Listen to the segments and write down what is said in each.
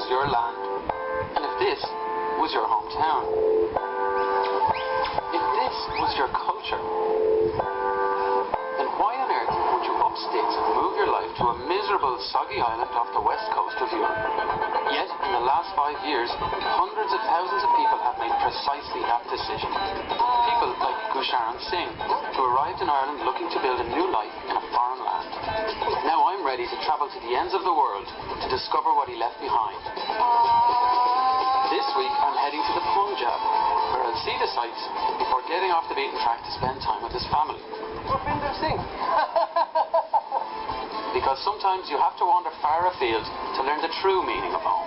your land, and if this was your hometown, if this was your culture, then why on earth would you up sticks and move your life to a miserable, soggy island off the west coast of Europe? Yet, in the last 5 years, hundreds of thousands of people have made precisely that decision. People like Gusharan Singh, who arrived in Ireland looking to build a new life in a foreign land. Now I'm ready to travel to the ends of the world to discover what he left behind. This week I'm heading to the Punjab, where I'll see the sights before getting off the beaten track to spend time with his family. Gurpinder Singh. Because sometimes you have to wander far afield to learn the true meaning of home.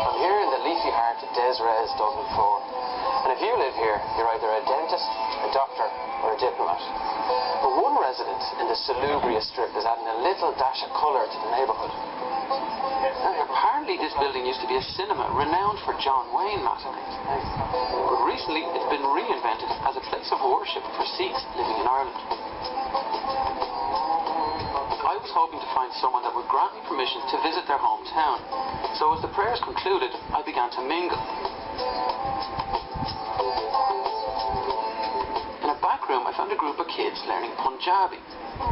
I'm here in the leafy heart of Desres, Dublin 4. And if you live here, you're either a dentist, a doctor, or a diplomat. But one resident in the salubrious strip is adding a little dash of colour to the neighbourhood. Now, apparently this building used to be a cinema renowned for John Wayne matinees. But recently it's been reinvented as a place of worship for Sikhs living in Ireland. I was hoping to find someone that would grant me permission to visit their hometown. So as the prayers concluded, I began to mingle. In a back room I found a group of kids learning Punjabi.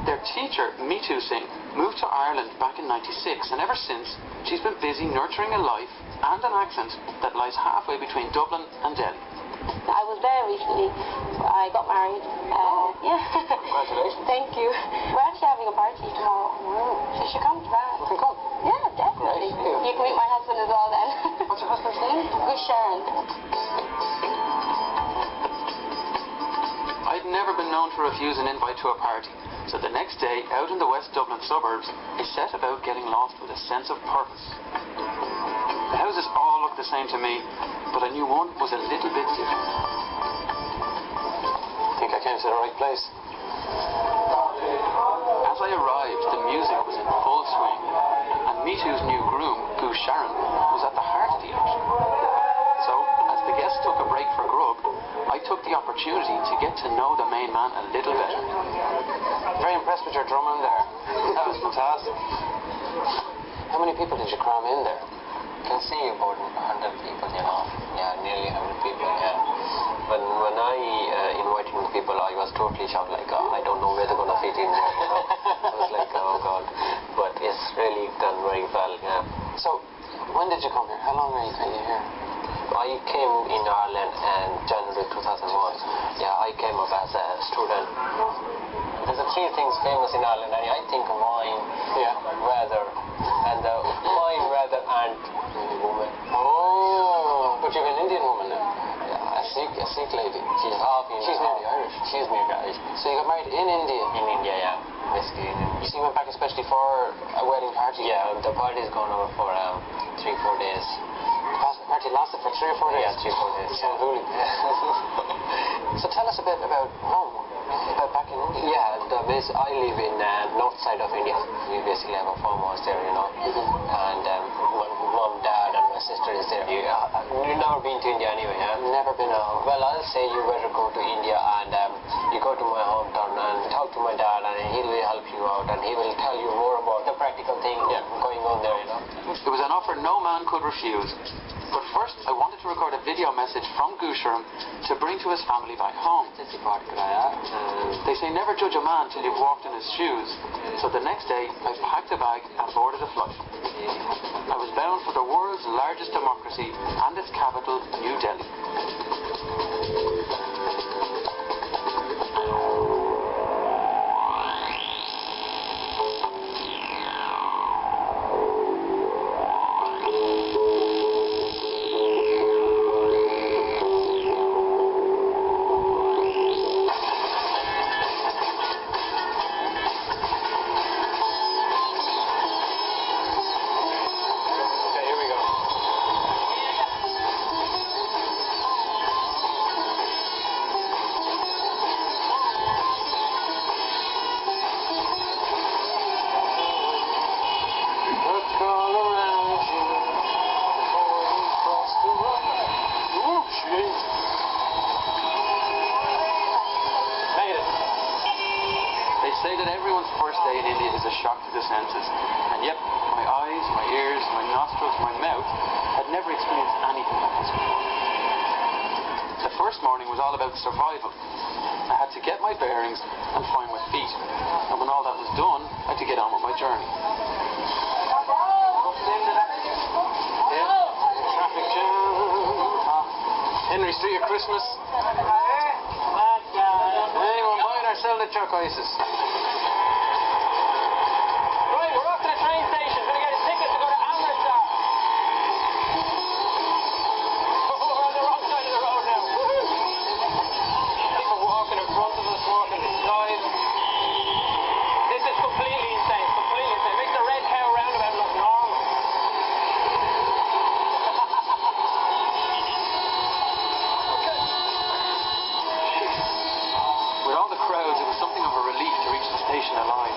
Their teacher, Meetu Singh, moved to Ireland back in '96, and ever since, she's been busy nurturing a life and an accent that lies halfway between Dublin and Delhi. I was there recently. I got married. Yeah. Congratulations. Thank you. We're actually having a party tomorrow. So you should come to that. You can come. Yeah, definitely. Nice. You can meet my husband as well then. What's your husband's name? Gusharan. I'd never been known to refuse an invite to a party, so the next day, out in the West Dublin suburbs, I set about getting lost with a sense of purpose. The houses all looked the same to me, but I knew one was a little bit different. I think I came to the right place. As I arrived, the music was in full swing, and Meetu's new groom, Gusharan, was at the heart of the action. So, as the guests took a break for grub, I took the opportunity to get to know the main man a little better. Very impressed with your drumming there. That was fantastic. How many people did you cram in there? You can see about 100 people, you know. Yeah, nearly 100 people, yeah. When I invited people, I was totally shocked, like, I don't know where they're going to fit in there, you know. I was like, oh God. But it's really done very well, yeah. So, when did you come here? How long are you here? I came in Ireland in January 2001. Yeah, I came up as a student. There's three things famous in Ireland, and I think wine, weather, and wine, weather, and woman. Oh, but you're an Indian woman now. Yeah, A Sikh lady. she's half Indian. She's nearly Irish. She's nearly Irish. So you got married in India? In India, yeah. Basically in India. So you went back especially for a wedding party? Yeah, the party's gone over for 3-4 days. The party lasted for 3 or 4 days? Yeah, 3-4 days. So really. So tell us a bit about home, about back in India. Yeah, I live in north side of India. We basically have a farmhouse there, you know. And my mom, dad, and my sister is there. You've never been to India anyway, yeah? Never been out. Well, I'll say you better go to India and you go to my hometown and talk to my dad, and he will help you out, and he will tell you more about the practical thing going on there, you know. It was an offer no man could refuse. But first, I wanted to record a video message from Gusharan to bring to his family back home. They say never judge a man till you've walked in his shoes. So the next day, I packed a bag and boarded a flight. I was bound for the world's largest democracy and its capital, New Delhi. first day in India is a shock to the senses. And yet, my eyes, my ears, my nostrils, my mouth had never experienced anything like this before. The first morning was all about survival. I had to get my bearings and find my feet. And when all that was done, I had to get on with my journey. Traffic jam. Henry Street at Christmas. Anyone buying or selling the turquoises? Right, we're off to the train station. Gonna get a ticket to go to Amritsar. Oh, we're on the wrong side of the road now. People walking in front of us, walking beside. This is completely insane. Completely insane. Makes the Red Cow roundabout look normal. With all the crowds, it was something of a relief to reach the station alive.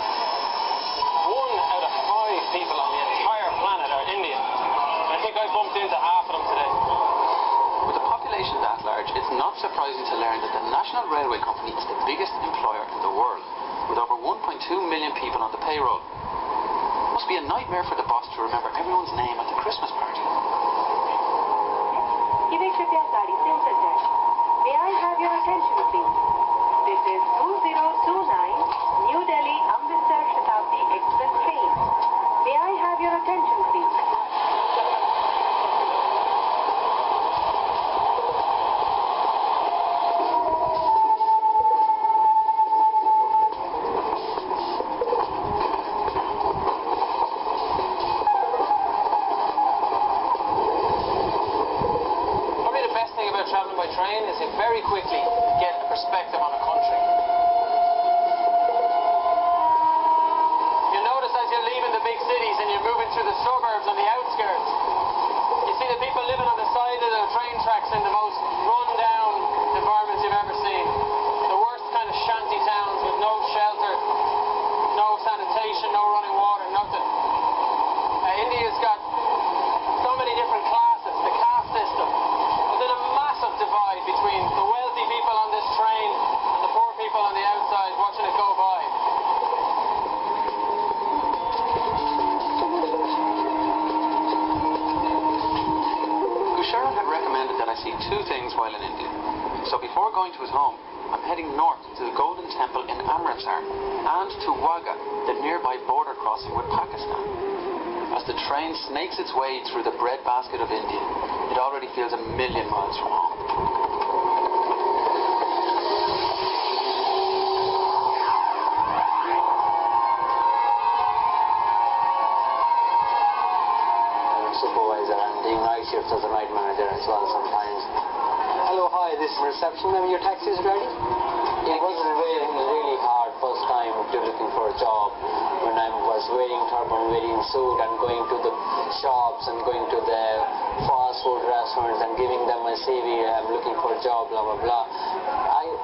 1 out of 5 people on the entire planet are Indian. I think I bumped into half of them today. With a population that large, it's not surprising to learn that the National Railway Company is the biggest employer in the world, with over 1.2 million people on the payroll. It must be a nightmare for the boss to remember everyone's name at the Christmas party. May I have your attention, please? This is 2029 New Delhi Amritsar Shatabdi Express train. May I have your attention, please? Probably the best thing about travelling by train is you very quickly get a perspective on a country. You'll notice as you're leaving the big cities and you're moving through the suburbs and the outskirts, you see the people living on the side of the train tracks in the most run-down environments you've ever seen. The worst kind of shanty towns with no shelter, no sanitation, no running water, nothing. India's got so many different classes, the caste system. There's a massive divide between the wealthy people on this train and the poor people on the outside watching it go by. Gusharan had recommended that I see 2 things while in India. So before going to his home, I'm heading north to the Golden Temple in Amritsar and to Wagah, the nearby border crossing with Pakistan. As the train snakes its way through the breadbasket of India, it already feels a million miles from home. I'm a supervisor. I'm doing night shifts as a night manager as well sometimes. Hello, hi, this is reception. Maybe your taxi is ready? It was really hard first time to looking for a job. When I was wearing turban, wearing suit and going to the shops and going to the fast food restaurants and giving them my CV, I'm looking for a job, blah, blah, blah.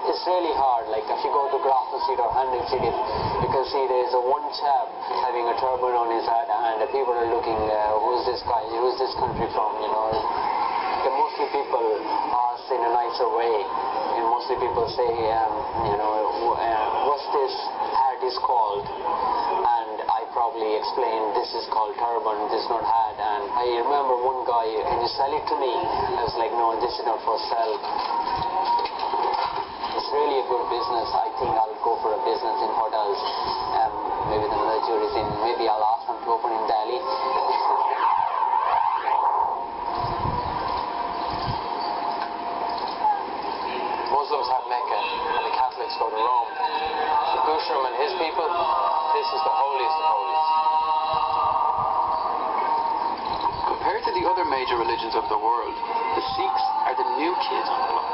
It's really hard. Like if you go to Grafton Street or Handel Street, you can see there's a one chap having a turban on his head and the people are looking, who's this guy, who's this country from, you know. The mostly people ask in a nicer way. And mostly people say, what's this hat is called? And I probably explained, this is called turban, this is not hat. And I remember one guy, can you sell it to me? I was like, no, this is not for sale. It's really a good business. I think I'll go for a business in hotels. Maybe the majority thing, maybe I'll ask them to open in Delhi. Muslims have Mecca and the Catholics go to Rome. For Gushram and his people, this is the holiest of holies. Compared to the other major religions of the world, the Sikhs are the new kids on the block.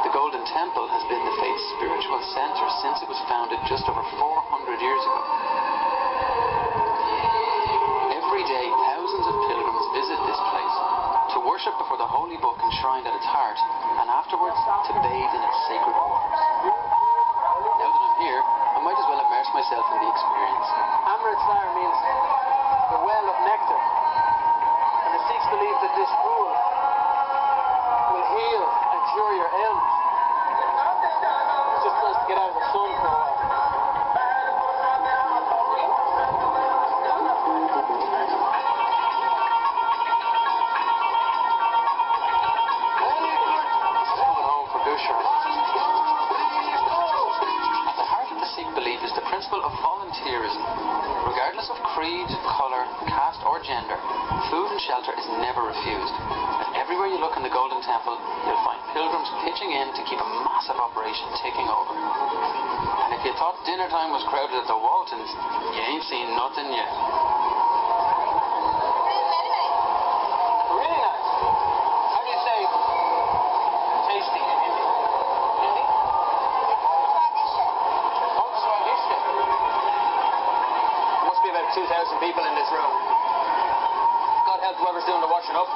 The Golden Temple has been the faith's spiritual center since it was founded just over 400 years ago. Every day, thousands of pilgrims visit this place to worship before the holy book enshrined at its heart, and afterwards to bathe in its sacred waters. Now that I'm here, I might as well immerse myself in the experience. Amritsar means the well of nectar, and the Sikhs believe that this pool will heal and cure your ailments. It's just nice to get out of the sun for a while. never refused. And everywhere you look in the Golden Temple, you'll find pilgrims pitching in to keep a massive operation ticking over. And if you thought dinner time was crowded at the Waltons, you ain't seen nothing yet. Really nice. How do you say tasty in Hindi? Hindi? Oh, Swadishta. There must be about 2,000 people in this room. God help whoever's doing the washing up.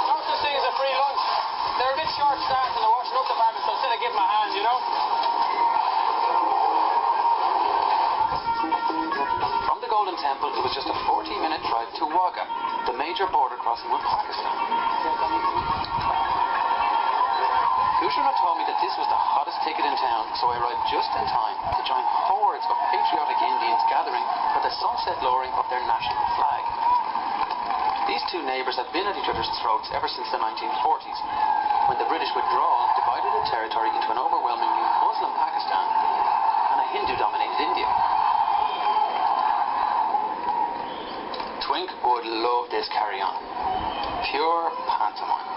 Not such thing as a free lunch. They're a bit short-staffed in the washing up department, so instead I give them a hand, you know? From the Golden Temple, it was just a 40-minute drive to Wagah, the major border crossing with Pakistan. Kushner told me that this was the hottest ticket in town, so I arrived just in time to join hordes of patriotic Indians gathering for the sunset lowering of their national flag. These two neighbours had been at each other's throats ever since the 1940s, when the British withdrawal divided the territory into an overwhelmingly Muslim Pakistan and a Hindu-dominated India. Twink would love this carry-on. Pure pantomime.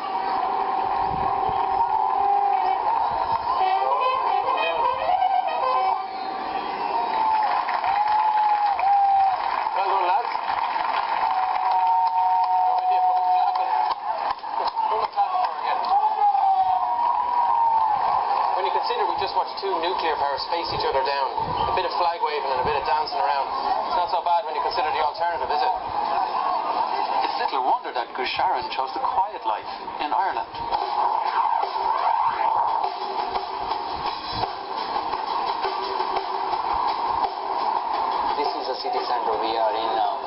Two nuclear powers face each other down. A bit of flag waving and a bit of dancing around. It's not so bad when you consider the alternative, is it? It's little wonder that Gusharan chose the quiet life in Ireland. This is the city centre we are in now.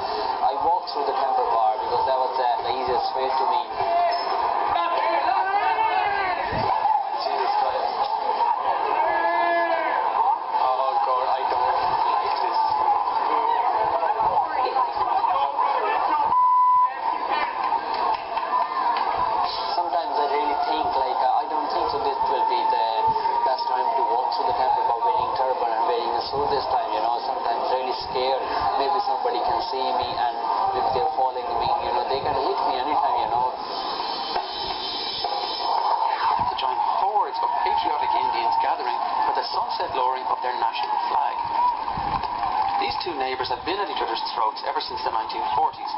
I walked through the temple bar because that was the easiest way to me. This time, you know, sometimes really scared. Maybe somebody can see me, and if they're following me, you know, they can hit me anytime, you know. To join hordes of patriotic Indians gathering for the sunset lowering of their national flag. These two neighbours had been at each other's throats ever since the 1940s,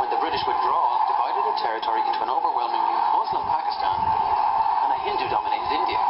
when the British withdrawal divided the territory into an overwhelmingly Muslim Pakistan and a Hindu-dominated India.